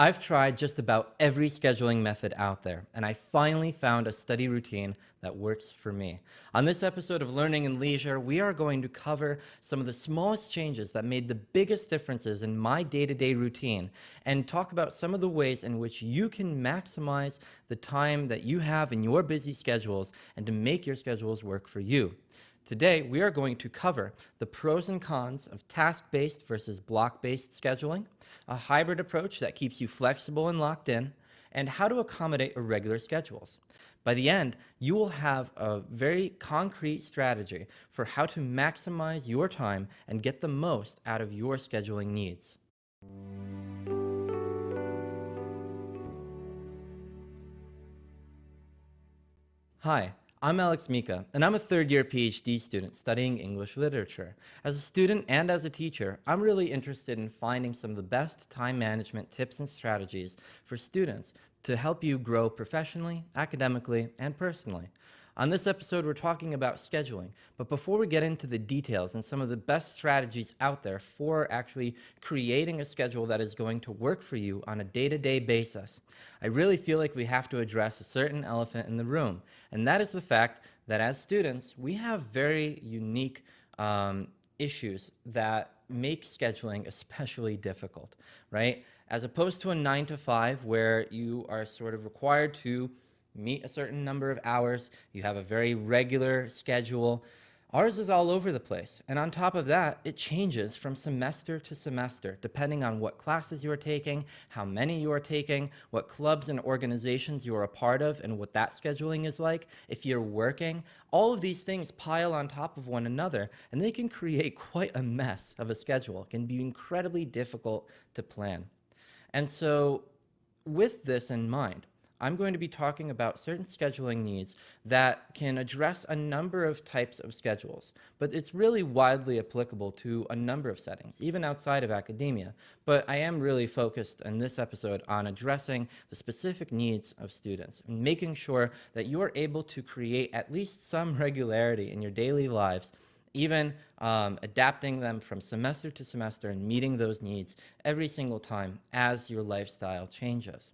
I've tried just about every scheduling method out there, and I finally found a study routine that works for me. On this episode of Learning and Leisure, we are going to cover some of the smallest changes that made the biggest differences in my day-to-day routine and talk about some of the ways in which you can maximize the time that you have in your busy schedules and to make your schedules work for you. Today, we are going to cover the pros and cons of task-based versus block-based scheduling, a hybrid approach that keeps you flexible and locked in, and how to accommodate irregular schedules. By the end, you will have a very concrete strategy for how to maximize your time and get the most out of your scheduling needs. Hi, I'm Alex Mika, and I'm a third-year PhD student studying English literature. As a student and as a teacher, I'm really interested in finding some of the best time management tips and strategies for students to help you grow professionally, academically, and personally. On this episode, we're talking about scheduling, but before we get into the details and some of the best strategies out there for actually creating a schedule that is going to work for you on a day-to-day basis, I really feel like we have to address a certain elephant in the room, and that is the fact that as students, we have very unique issues that make scheduling especially difficult, right? As opposed to a 9 to 5 where you are sort of required to meet a certain number of hours, you have a very regular schedule. Ours is all over the place. And on top of that, it changes from semester to semester, depending on what classes you are taking, how many you are taking, what clubs and organizations you are a part of, and what that scheduling is like. If you're working, all of these things pile on top of one another, and they can create quite a mess of a schedule. It can be incredibly difficult to plan. And so, with this in mind, I'm going to be talking about certain scheduling needs that can address a number of types of schedules, but it's really widely applicable to a number of settings, even outside of academia. But I am really focused in this episode on addressing the specific needs of students and making sure that you are able to create at least some regularity in your daily lives, even adapting them from semester to semester and meeting those needs every single time as your lifestyle changes.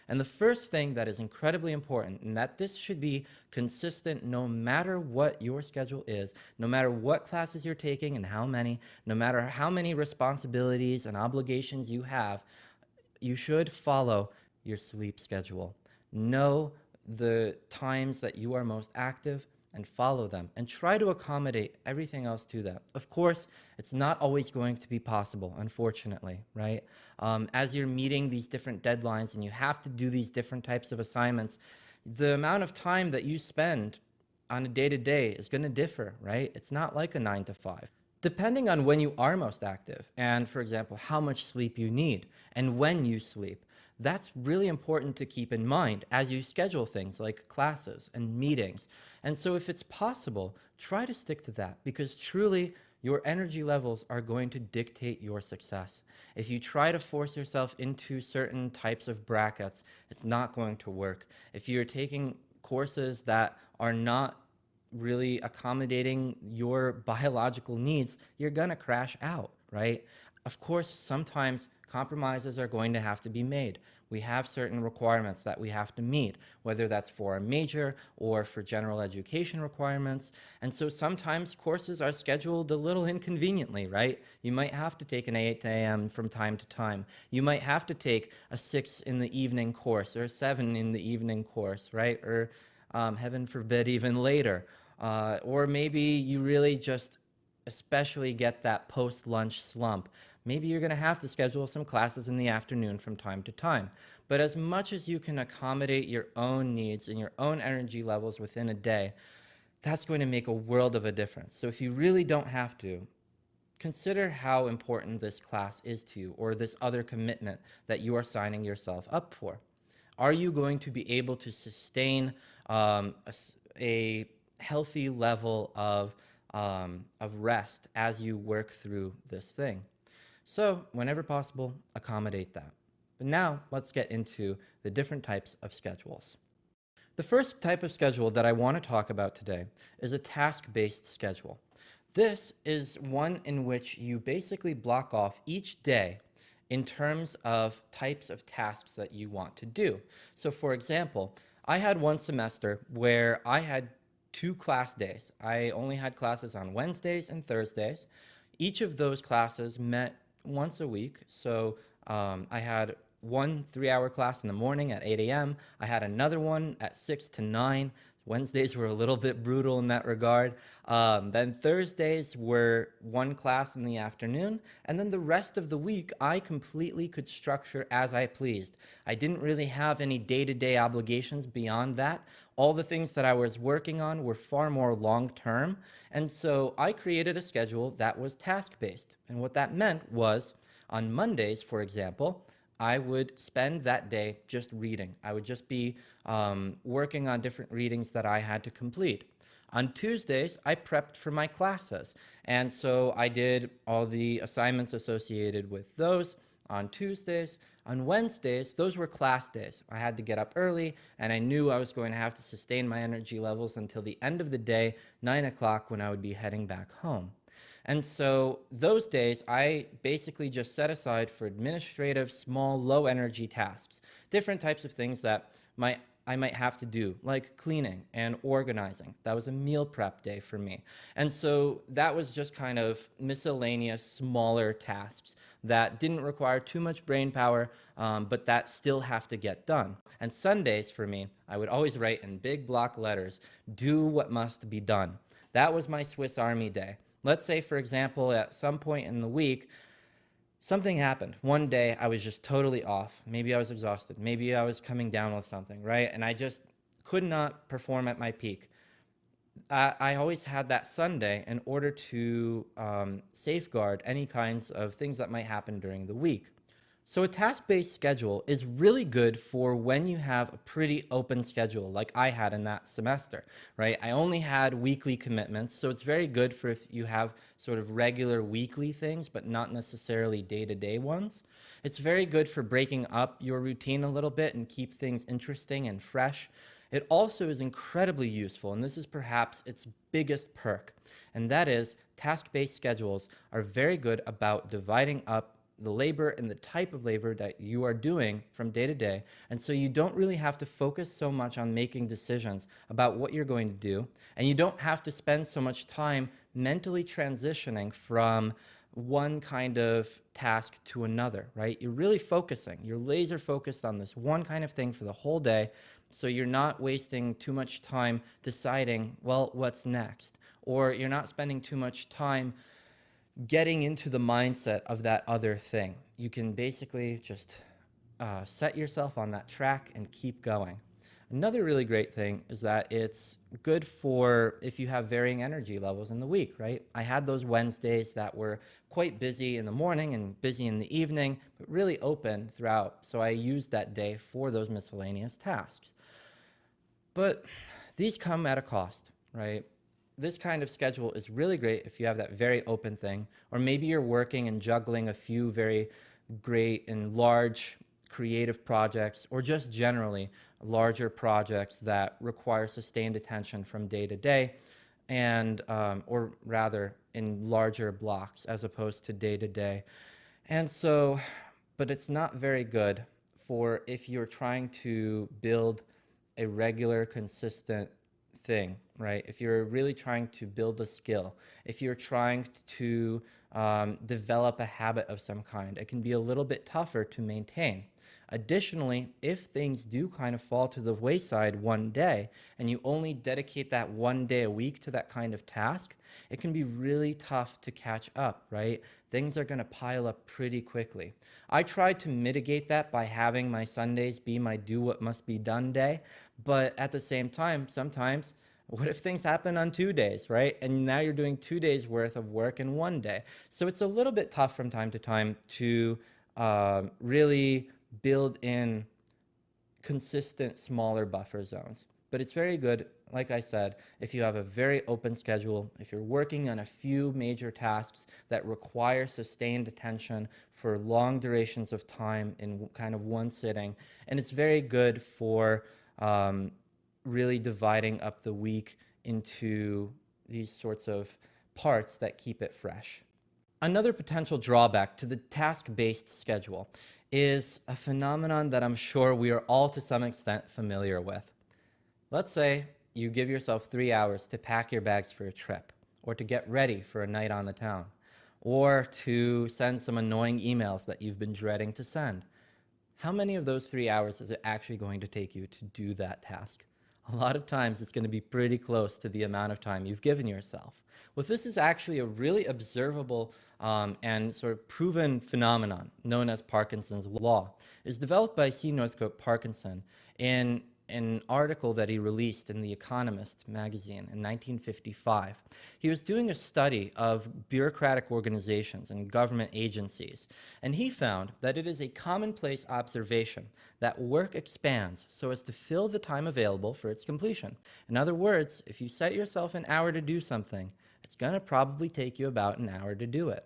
And the first thing that is incredibly important, and that this should be consistent no matter what your schedule is, no matter what classes you're taking and how many, no matter how many responsibilities and obligations you have, you should follow your sleep schedule. Know the times that you are most active and follow them and try to accommodate everything else to that. Of course, it's not always going to be possible, unfortunately, right? As you're meeting these different deadlines and you have to do these different types of assignments, the amount of time that you spend on a day-to-day is going to differ, right? It's not like a 9 to 5. Depending on when you are most active and, for example, how much sleep you need and when you sleep, that's really important to keep in mind as you schedule things like classes and meetings. And so if it's possible, try to stick to that because truly your energy levels are going to dictate your success. If you try to force yourself into certain types of brackets, it's not going to work. If you're taking courses that are not really accommodating your biological needs, you're going to crash out, right? Of course, sometimes compromises are going to have to be made. We have certain requirements that we have to meet, whether that's for a major or for general education requirements. And so sometimes courses are scheduled a little inconveniently, right? You might have to take an 8 a.m. from time to time. You might have to take a 6 in the evening course or a 7 in the evening course, right? Or heaven forbid, even later. Or maybe you really just especially get that post-lunch slump. Maybe you're going to have to schedule some classes in the afternoon from time to time. But as much as you can accommodate your own needs and your own energy levels within a day, that's going to make a world of a difference. So if you really don't have to, consider how important this class is to you or this other commitment that you are signing yourself up for. Are you going to be able to sustain a healthy level of rest as you work through this thing? So whenever possible, accommodate that. But now let's get into the different types of schedules. The first type of schedule that I want to talk about today is a task-based schedule. This is one in which you basically block off each day in terms of types of tasks that you want to do. So, for example, I had one semester where I had 2 class days. I only had classes on Wednesdays and Thursdays. Each of those classes met once a week. So I had one 3 hour class in the morning at 8 a.m. I had another one at 6 to 9. Wednesdays were a little bit brutal in that regard. Then Thursdays were one class in the afternoon. And then the rest of the week, I completely could structure as I pleased. I didn't really have any day-to-day obligations beyond that. All the things that I was working on were far more long-term. And so I created a schedule that was task-based. And what that meant was on Mondays, for example, I would spend that day just reading. I would just be working on different readings that I had to complete. On Tuesdays, I prepped for my classes. And so I did all the assignments associated with those on Tuesdays. On Wednesdays, those were class days. I had to get up early, and I knew I was going to have to sustain my energy levels until the end of the day, 9 o'clock, when I would be heading back home. And so those days, I basically just set aside for administrative, small, low energy tasks, different types of things that I might have to do, like cleaning and organizing. That was a meal prep day for me. And so that was just kind of miscellaneous, smaller tasks that didn't require too much brain power, but that still have to get done. And Sundays for me, I would always write in big block letters, do what must be done. That was my Swiss Army day. Let's say, for example, at some point in the week, something happened. One day I was just totally off. Maybe I was exhausted. Maybe I was coming down with something, right? And I just could not perform at my peak. I always had that Sunday in order to safeguard any kinds of things that might happen during the week. So a task-based schedule is really good for when you have a pretty open schedule like I had in that semester, right? I only had weekly commitments, so it's very good for if you have sort of regular weekly things, but not necessarily day-to-day ones. It's very good for breaking up your routine a little bit and keep things interesting and fresh. It also is incredibly useful, and this is perhaps its biggest perk, and that is task-based schedules are very good about dividing up the labor and the type of labor that you are doing from day to day. And so you don't really have to focus so much on making decisions about what you're going to do. And you don't have to spend so much time mentally transitioning from one kind of task to another, right? You're really focusing. You're laser focused on this one kind of thing for the whole day. So you're not wasting too much time deciding, well, what's next? Or you're not spending too much time getting into the mindset of that other thing. You can basically just set yourself on that track and keep going. Another really great thing is that it's good for if you have varying energy levels in the week, right? I had those Wednesdays that were quite busy in the morning and busy in the evening, but really open throughout. So I used that day for those miscellaneous tasks. But these come at a cost, right? This kind of schedule is really great if you have that very open thing, or maybe you're working and juggling a few very great and large creative projects, or just generally larger projects that require sustained attention from day to day, and or rather in larger blocks as opposed to day to day. And so, but it's not very good for if you're trying to build a regular, consistent thing, right? If you're really trying to build a skill, if you're trying to develop a habit of some kind, it can be a little bit tougher to maintain. Additionally, if things do kind of fall to the wayside one day and you only dedicate that one day a week to that kind of task, it can be really tough to catch up, right? Things are going to pile up pretty quickly. I tried to mitigate that by having my Sundays be my do what must be done day, but at the same time, sometimes what if things happen on 2 days, right? And now you're doing 2 days worth of work in one day. So it's a little bit tough from time to time to really build in consistent smaller buffer zones. But it's very good, like I said, if you have a very open schedule, if you're working on a few major tasks that require sustained attention for long durations of time in kind of one sitting. And it's very good for really dividing up the week into these sorts of parts that keep it fresh. Another potential drawback to the task-based schedule is a phenomenon that I'm sure we are all to some extent familiar with. Let's say you give yourself 3 hours to pack your bags for a trip, or to get ready for a night on the town, or to send some annoying emails that you've been dreading to send. How many of those 3 hours is it actually going to take you to do that task? A lot of times it's going to be pretty close to the amount of time you've given yourself. Well, this is actually a really observable and sort of proven phenomenon known as Parkinson's law. It's developed by C. Northcote Parkinson in an article that he released in The Economist magazine in 1955. He was doing a study of bureaucratic organizations and government agencies, and he found that it is a commonplace observation that work expands so as to fill the time available for its completion. In other words, if you set yourself an hour to do something, it's going to probably take you about an hour to do it.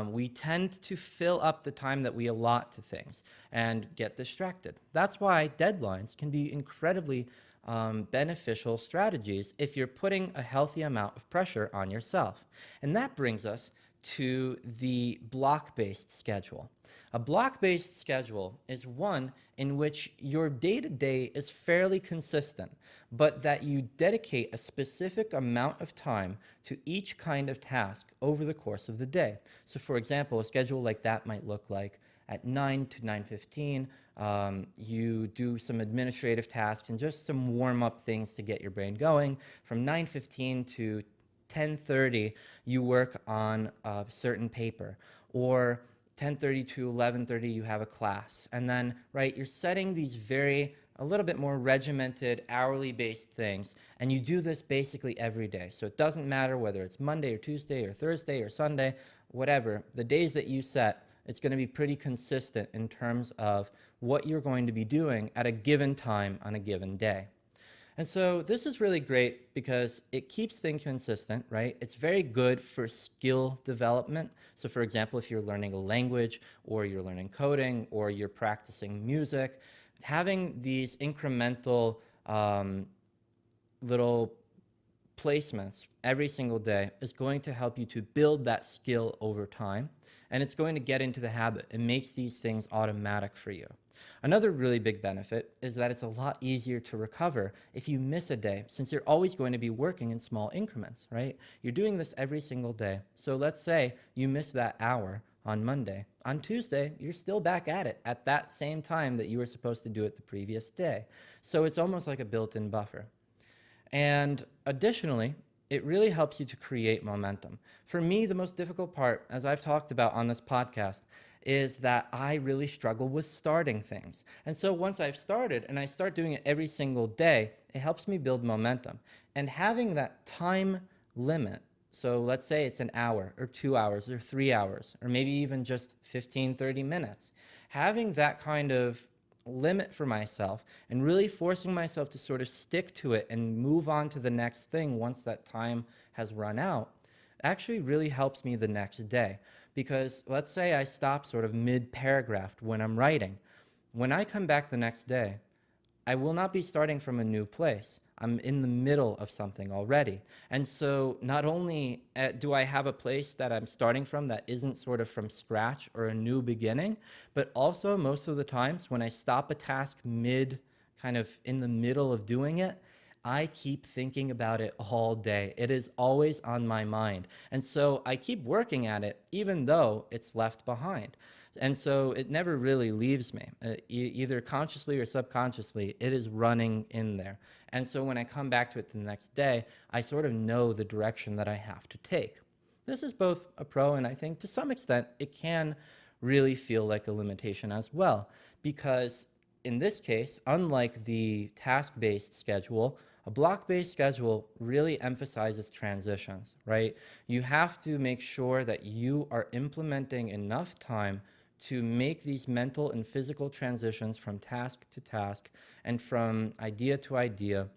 We tend to fill up the time that we allot to things and get distracted. That's why deadlines can be incredibly beneficial strategies if you're putting a healthy amount of pressure on yourself. And that brings us to the block-based schedule. A block-based schedule is one in which your day-to-day is fairly consistent, but that you dedicate a specific amount of time to each kind of task over the course of the day. So for example, a schedule like that might look like at 9 to 9:15, you do some administrative tasks and just some warm-up things to get your brain going. From 9:15 to 10:30, you work on a certain paper, or 10:30 to 11:30, you have a class. And then, right, you're setting these a little bit more regimented, hourly-based things, and you do this basically every day. So it doesn't matter whether it's Monday or Tuesday or Thursday or Sunday, whatever. The days that you set, it's going to be pretty consistent in terms of what you're going to be doing at a given time on a given day. And so this is really great because it keeps things consistent, right? It's very good for skill development. So for example, if you're learning a language, or you're learning coding, or you're practicing music, having these incremental little placements every single day is going to help you to build that skill over time, and it's going to get into the habit. It makes these things automatic for you. Another really big benefit is that it's a lot easier to recover if you miss a day, since you're always going to be working in small increments, right? You're doing this every single day. So let's say you miss that hour on Monday. On Tuesday, you're still back at it at that same time that you were supposed to do it the previous day. So it's almost like a built-in buffer. And additionally, it really helps you to create momentum. For me, the most difficult part, as I've talked about on this podcast, is that I really struggle with starting things. And so once I've started and I start doing it every single day, it helps me build momentum. And having that time limit, so let's say it's an hour or 2 hours or 3 hours, or maybe even just 15, 30 minutes, having that kind of limit for myself and really forcing myself to sort of stick to it and move on to the next thing once that time has run out actually really helps me the next day. Because let's say I stop sort of mid-paragraph when I'm writing. When I come back the next day, I will not be starting from a new place. I'm in the middle of something already. And so not only do I have a place that I'm starting from that isn't sort of from scratch or a new beginning, but also most of the times when I stop a task kind of in the middle of doing it, I keep thinking about it all day. It is always on my mind. And so I keep working at it even though it's left behind. And so it never really leaves me. Either consciously or subconsciously, it is running in there. And so when I come back to it the next day, I sort of know the direction that I have to take. This is both a pro, and I think to some extent it can really feel like a limitation as well. Because in this case, unlike the task-based schedule, a block-based schedule really emphasizes transitions, right? You have to make sure that you are implementing enough time to make these mental and physical transitions from task to task and from idea to idea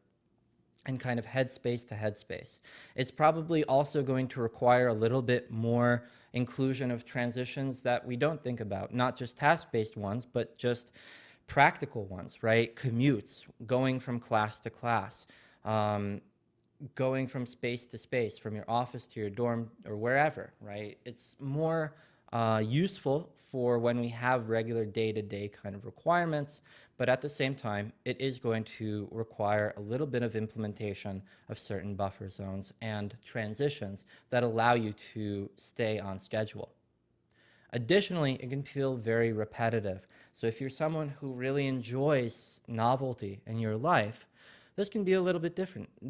and kind of headspace to headspace. It's probably also going to require a little bit more inclusion of transitions that we don't think about, not just task-based ones, but just practical ones, right? Commutes, going from class to class, going from space to space, from your office to your dorm or wherever, right? It's more useful for when we have regular day-to-day kind of requirements, but at the same time, it is going to require a little bit of implementation of certain buffer zones and transitions that allow you to stay on schedule. Additionally, it can feel very repetitive. So if you're someone who really enjoys novelty in your life, this can be a little bit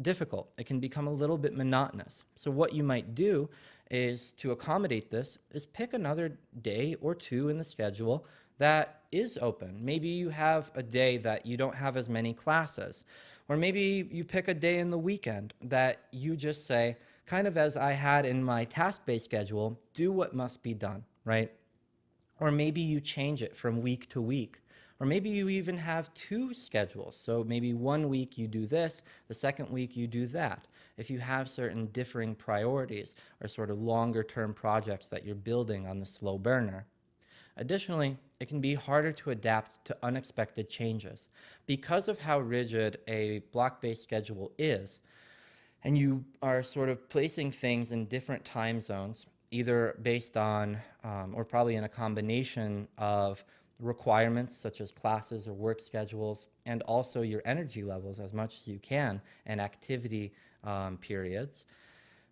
difficult. It can become a little bit monotonous. So what you might do is to accommodate this is pick another day or two in the schedule that is open. Maybe you have a day that you don't have as many classes, or maybe you pick a day in the weekend that you just say, kind of as I had in my task-based schedule, do what must be done, right? Or maybe you change it from week to week. Or maybe you even have two schedules. So maybe one week you do this, the second week you do that. If you have certain differing priorities or sort of longer term projects that you're building on the slow burner. Additionally, it can be harder to adapt to unexpected changes. Because of how rigid a block-based schedule is, and you are sort of placing things in different time zones, either based on or probably in a combination of requirements such as classes or work schedules, and also your energy levels as much as you can and activity periods.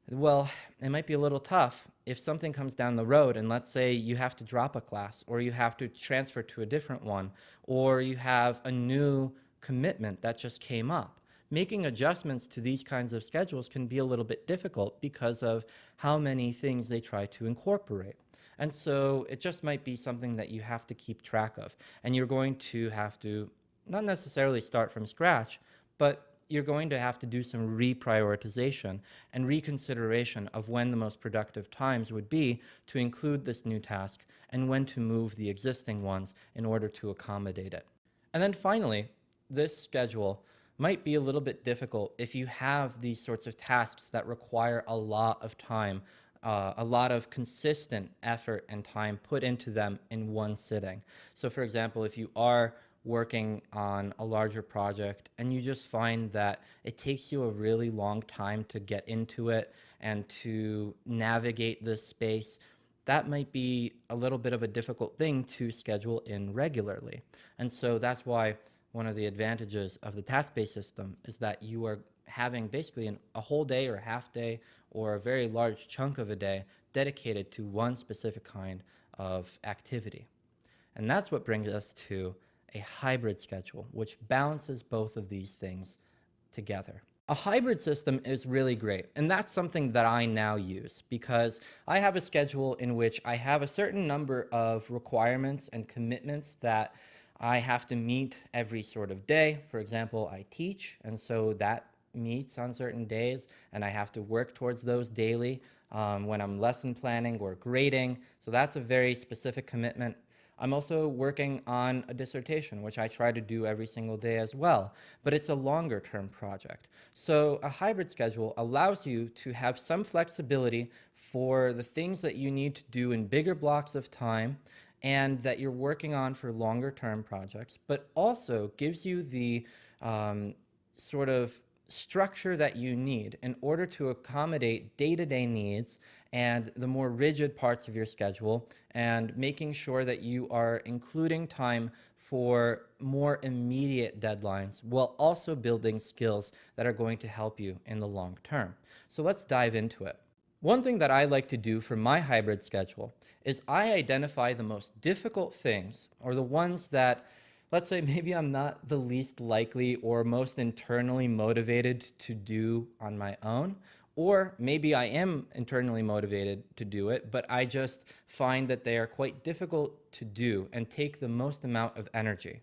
Well, it might be a little tough if something comes down the road and let's say you have to drop a class or you have to transfer to a different one or you have a new commitment that just came up. Making adjustments to these kinds of schedules can be a little bit difficult because of how many things they try to incorporate. And so it just might be something that you have to keep track of. And you're going to have to not necessarily start from scratch, but you're going to have to do some reprioritization and reconsideration of when the most productive times would be to include this new task and when to move the existing ones in order to accommodate it. And then finally, this schedule might be a little bit difficult if you have these sorts of tasks that require a lot of time, a lot of consistent effort and time put into them in one sitting. So for example, if you are working on a larger project and you just find that it takes you a really long time to get into it and to navigate this space, that might be a little bit of a difficult thing to schedule in regularly. And so that's why one of the advantages of the task-based system is that you are having basically a whole day or a half day or a very large chunk of a day dedicated to one specific kind of activity. And that's what brings us to a hybrid schedule, which balances both of these things together. A hybrid system is really great, and that's something that I now use because I have a schedule in which I have a certain number of requirements and commitments that I have to meet every sort of day. For example, I teach, and so that meets on certain days, and I have to work towards those daily when I'm lesson planning or grading. So that's a very specific commitment. I'm also working on a dissertation, which I try to do every single day as well, but it's a longer term project. So a hybrid schedule allows you to have some flexibility for the things that you need to do in bigger blocks of time and that you're working on for longer term projects, but also gives you the sort of structure that you need in order to accommodate day-to-day needs and the more rigid parts of your schedule, and making sure that you are including time for more immediate deadlines while also building skills that are going to help you in the long term. So let's dive into it. One thing that I like to do for my hybrid schedule is I identify the most difficult things, or the ones that, let's say maybe I'm not the least likely or most internally motivated to do on my own, or maybe I am internally motivated to do it, but I just find that they are quite difficult to do and take the most amount of energy.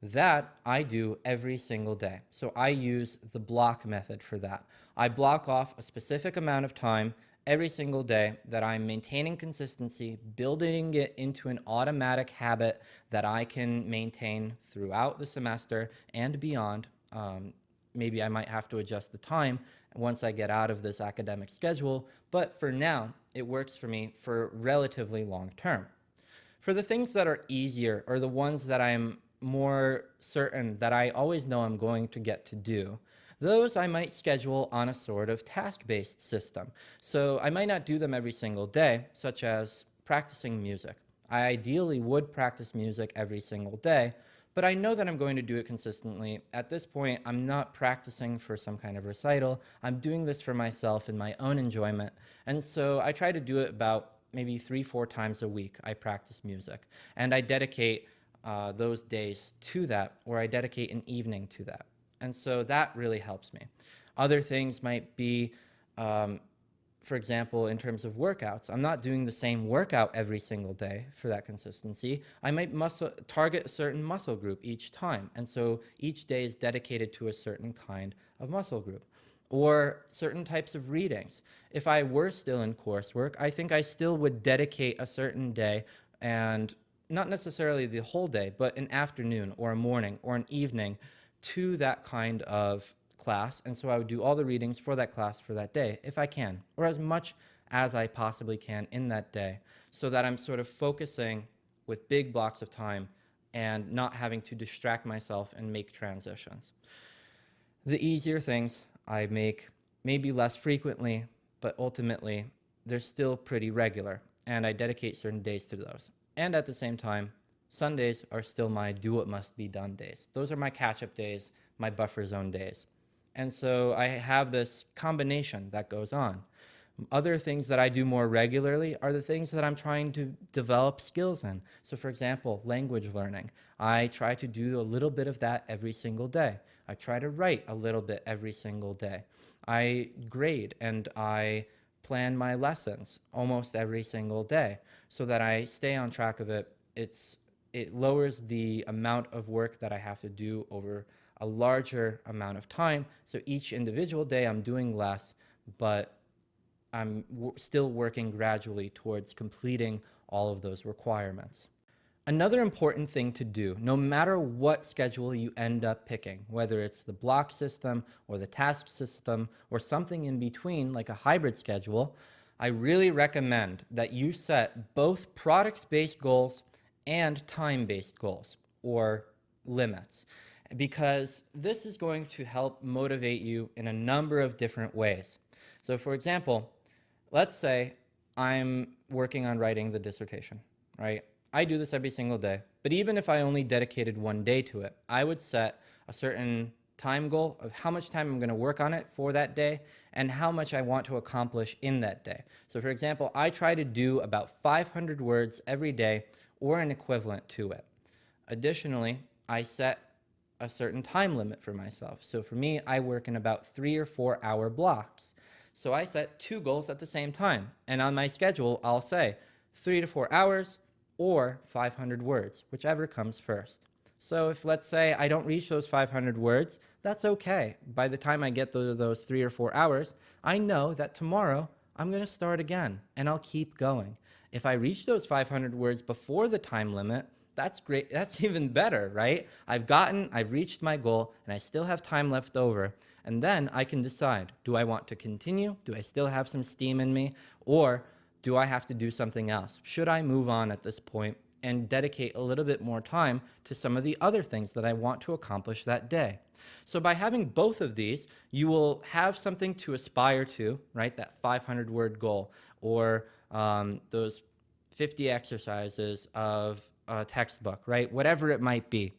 That I do every single day. So I use the block method for that. I block off a specific amount of time every single day that I'm maintaining consistency, building it into an automatic habit that I can maintain throughout the semester and beyond. Maybe I might have to adjust the time once I get out of this academic schedule, but for now, it works for me for relatively long term. For the things that are easier, or the ones that I'm more certain that I always know I'm going to get to do, those I might schedule on a sort of task-based system. So I might not do them every single day, such as practicing music. I ideally would practice music every single day, but I know that I'm going to do it consistently. At this point, I'm not practicing for some kind of recital. I'm doing this for myself and my own enjoyment. And so I try to do it about maybe 3-4 times a week. I practice music. And I dedicate those days to that, or I dedicate an evening to that. And so that really helps me. Other things might be, for example, in terms of workouts, I'm not doing the same workout every single day for that consistency. I might target a certain muscle group each time. And so each day is dedicated to a certain kind of muscle group. Or certain types of readings. If I were still in coursework, I think I still would dedicate a certain day, and not necessarily the whole day, but an afternoon or a morning or an evening to that kind of class. And so I would do all the readings for that class for that day, if I can, or as much as I possibly can in that day, so that I'm sort of focusing with big blocks of time and not having to distract myself and make transitions. The easier things I make maybe less frequently, but ultimately they're still pretty regular, and I dedicate certain days to those. And at the same time, Sundays are still my do what must be done days. Those are my catch-up days, my buffer zone days. And so I have this combination that goes on. Other things that I do more regularly are the things that I'm trying to develop skills in. So for example, language learning. I try to do a little bit of that every single day. I try to write a little bit every single day. I grade and I plan my lessons almost every single day so that I stay on track of it. It lowers the amount of work that I have to do over a larger amount of time. So each individual day I'm doing less, but I'm still working gradually towards completing all of those requirements. Another important thing to do, no matter what schedule you end up picking, whether it's the block system or the task system or something in between like a hybrid schedule, I really recommend that you set both product-based goals and time-based goals or limits, because this is going to help motivate you in a number of different ways. So for example, let's say I'm working on writing the dissertation, right? I do this every single day, but even if I only dedicated one day to it, I would set a certain time goal of how much time I'm going to work on it for that day and how much I want to accomplish in that day. So for example, I try to do about 500 words every day or an equivalent to it. Additionally, I set a certain time limit for myself. So for me, I work in about 3 or 4 hour blocks. So I set 2 goals at the same time. And on my schedule, I'll say 3 to 4 hours or 500 words, whichever comes first. So if, let's say, I don't reach those 500 words, that's okay. By the time I get to those 3 or 4 hours, I know that tomorrow I'm going to start again, and I'll keep going. If I reach those 500 words before the time limit, that's great. That's even better, right? I've reached my goal, and I still have time left over. And then I can decide, do I want to continue? Do I still have some steam in me? Or do I have to do something else? Should I move on at this point and dedicate a little bit more time to some of the other things that I want to accomplish that day? So by having both of these, you will have something to aspire to, right? That 500 word goal, or those 50 exercises of a textbook, right? Whatever it might be.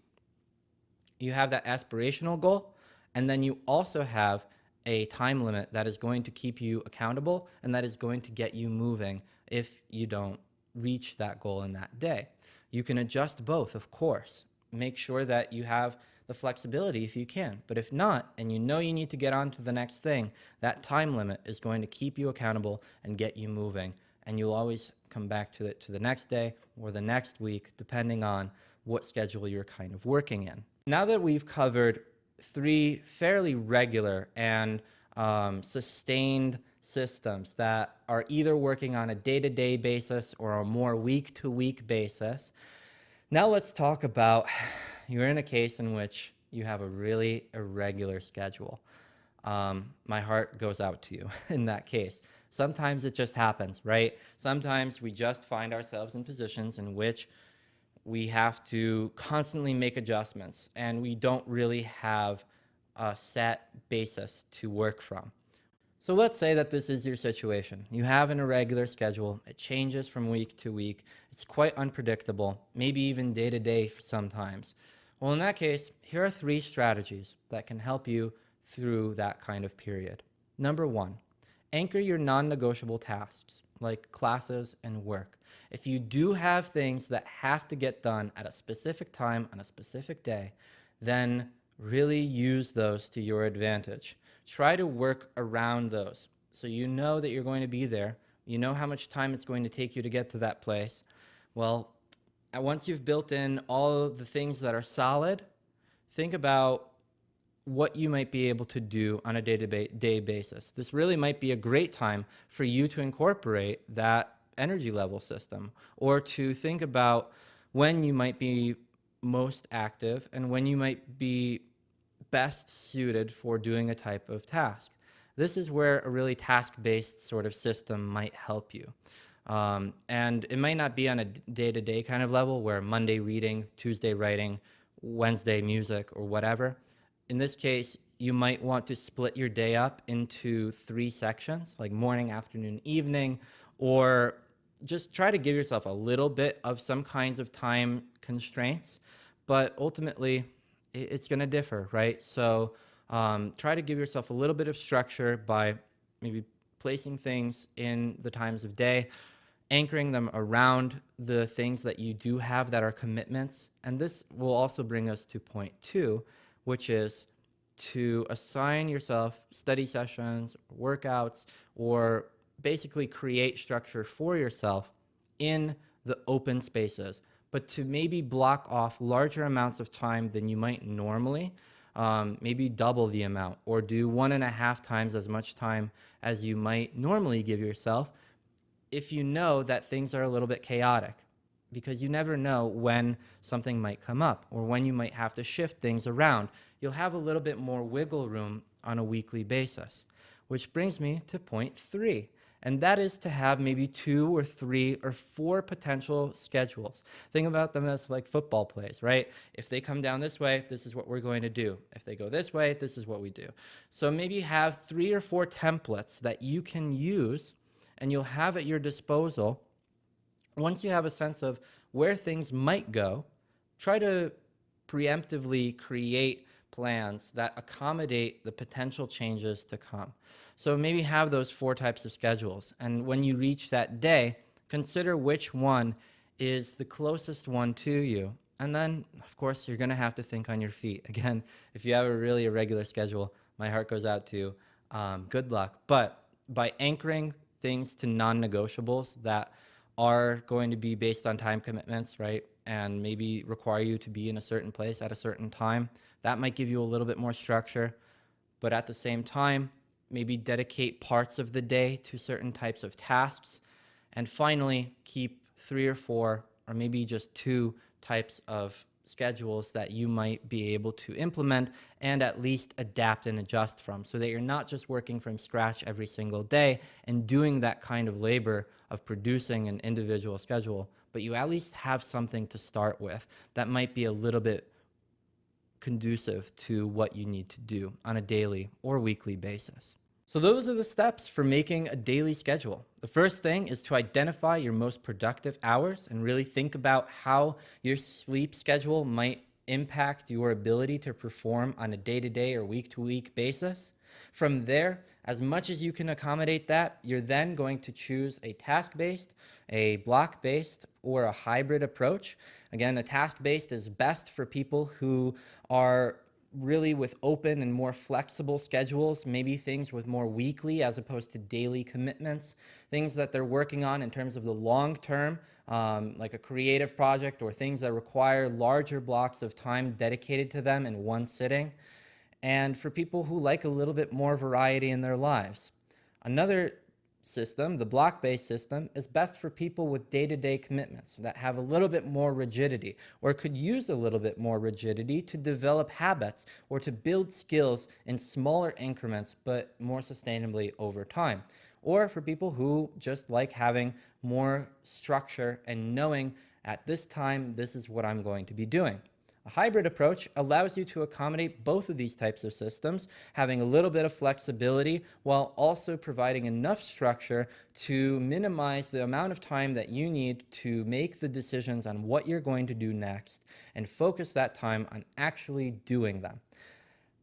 You have that aspirational goal, and then you also have a time limit that is going to keep you accountable and that is going to get you moving if you don't reach that goal in that day. You can adjust both, of course. Make sure that you have the flexibility if you can. But if not, and you know you need to get on to the next thing, that time limit is going to keep you accountable and get you moving. And you'll always come back to it to the next day or the next week, depending on what schedule you're kind of working in. Now that we've covered 3 fairly regular and sustained systems that are either working on a day-to-day basis or a more week-to-week basis, now let's talk about you're in a case in which you have a really irregular schedule. My heart goes out to you in that case. Sometimes it just happens, right? Sometimes we just find ourselves in positions in which we have to constantly make adjustments, and we don't really have set basis to work from. So let's say that this is your situation. You have an irregular schedule. It changes from week to week. It's quite unpredictable, maybe even day to day sometimes. Well, in that case, here are 3 strategies that can help you through that kind of period. Number 1, anchor your non-negotiable tasks like classes and work. If you do have things that have to get done at a specific time on a specific day, then really use those to your advantage. Try to work around those so you know that you're going to be there. You know how much time it's going to take you to get to that place. Well, once you've built in all of the things that are solid, think about what you might be able to do on a day-to-day basis. This really might be a great time for you to incorporate that energy level system, or to think about when you might be most active and when you might be best suited for doing a type of task. This is where a really task-based sort of system might help you. And it might not be on a day-to-day kind of level where Monday reading, Tuesday writing, Wednesday music, or whatever. In this case, you might want to split your day up into 3 sections, like morning, afternoon, evening, or just try to give yourself a little bit of some kinds of time constraints, but ultimately it's going to differ, right? So try to give yourself a little bit of structure by maybe placing things in the times of day, anchoring them around the things that you do have that are commitments. And this will also bring us to point 2, which is to assign yourself study sessions, workouts, or basically create structure for yourself in the open spaces, but to maybe block off larger amounts of time than you might normally, maybe double the amount, or do 1.5 times as much time as you might normally give yourself if you know that things are a little bit chaotic, because you never know when something might come up or when you might have to shift things around. You'll have a little bit more wiggle room on a weekly basis, which brings me to point 3. And that is to have maybe 2 or 3 or 4 potential schedules. Think about them as like football plays, right? If they come down this way, this is what we're going to do. If they go this way, this is what we do. So maybe have 3 or 4 templates that you can use and you'll have at your disposal. Once you have a sense of where things might go, try to preemptively create plans that accommodate the potential changes to come. So maybe have those 4 types of schedules. And when you reach that day, consider which one is the closest one to you. And then, of course, you're going to have to think on your feet. Again, if you have a really irregular schedule, my heart goes out to you. Good luck. But by anchoring things to non-negotiables that are going to be based on time commitments, right? And maybe require you to be in a certain place at a certain time, that might give you a little bit more structure. But at the same time, maybe dedicate parts of the day to certain types of tasks. And finally, keep 3 or 4, or maybe just 2 types of schedules that you might be able to implement and at least adapt and adjust from, so that you're not just working from scratch every single day and doing that kind of labor of producing an individual schedule, but you at least have something to start with that might be a little bit conducive to what you need to do on a daily or weekly basis. So those are the steps for making a daily schedule. The first thing is to identify your most productive hours and really think about how your sleep schedule might impact your ability to perform on a day-to-day or week-to-week basis. From there, as much as you can accommodate that, you're then going to choose a task-based, a block-based, or a hybrid approach. Again, a task-based is best for people who are really with open and more flexible schedules, maybe things with more weekly as opposed to daily commitments, things that they're working on in terms of the long term, like a creative project, or things that require larger blocks of time dedicated to them in one sitting. And for people who like a little bit more variety in their lives. Another system, the block-based system, is best for people with day-to-day commitments that have a little bit more rigidity, or could use a little bit more rigidity to develop habits or to build skills in smaller increments but more sustainably over time. Or for people who just like having more structure and knowing at this time this is what I'm going to be doing. A hybrid approach allows you to accommodate both of these types of systems, having a little bit of flexibility while also providing enough structure to minimize the amount of time that you need to make the decisions on what you're going to do next and focus that time on actually doing them.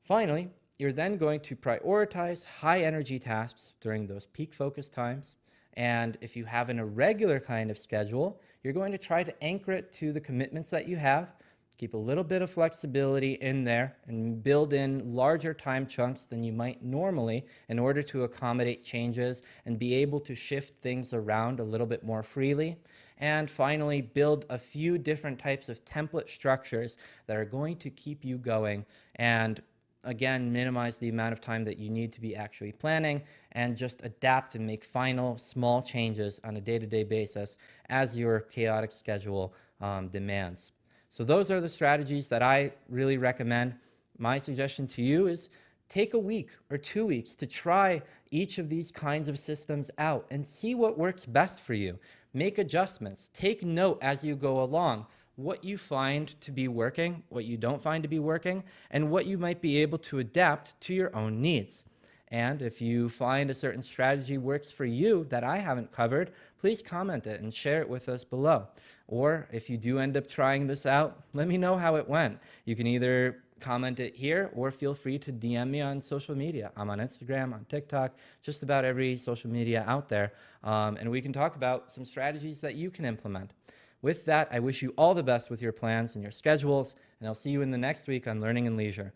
Finally, you're then going to prioritize high energy tasks during those peak focus times. And if you have an irregular kind of schedule, you're going to try to anchor it to the commitments that you have. Keep a little bit of flexibility in there and build in larger time chunks than you might normally in order to accommodate changes and be able to shift things around a little bit more freely. And finally, build a few different types of template structures that are going to keep you going and again, minimize the amount of time that you need to be actually planning and just adapt and make final small changes on a day-to-day basis as your chaotic schedule demands. So those are the strategies that I really recommend. My suggestion to you is take a week or 2 weeks to try each of these kinds of systems out and see what works best for you. Make adjustments. Take note as you go along what you find to be working, what you don't find to be working, and what you might be able to adapt to your own needs. And if you find a certain strategy works for you that I haven't covered, please comment it and share it with us below. Or if you do end up trying this out, let me know how it went. You can either comment it here or feel free to DM me on social media. I'm on Instagram, on TikTok, just about every social media out there. And we can talk about some strategies that you can implement. With that, I wish you all the best with your plans and your schedules, and I'll see you in the next week on Learning and Leisure.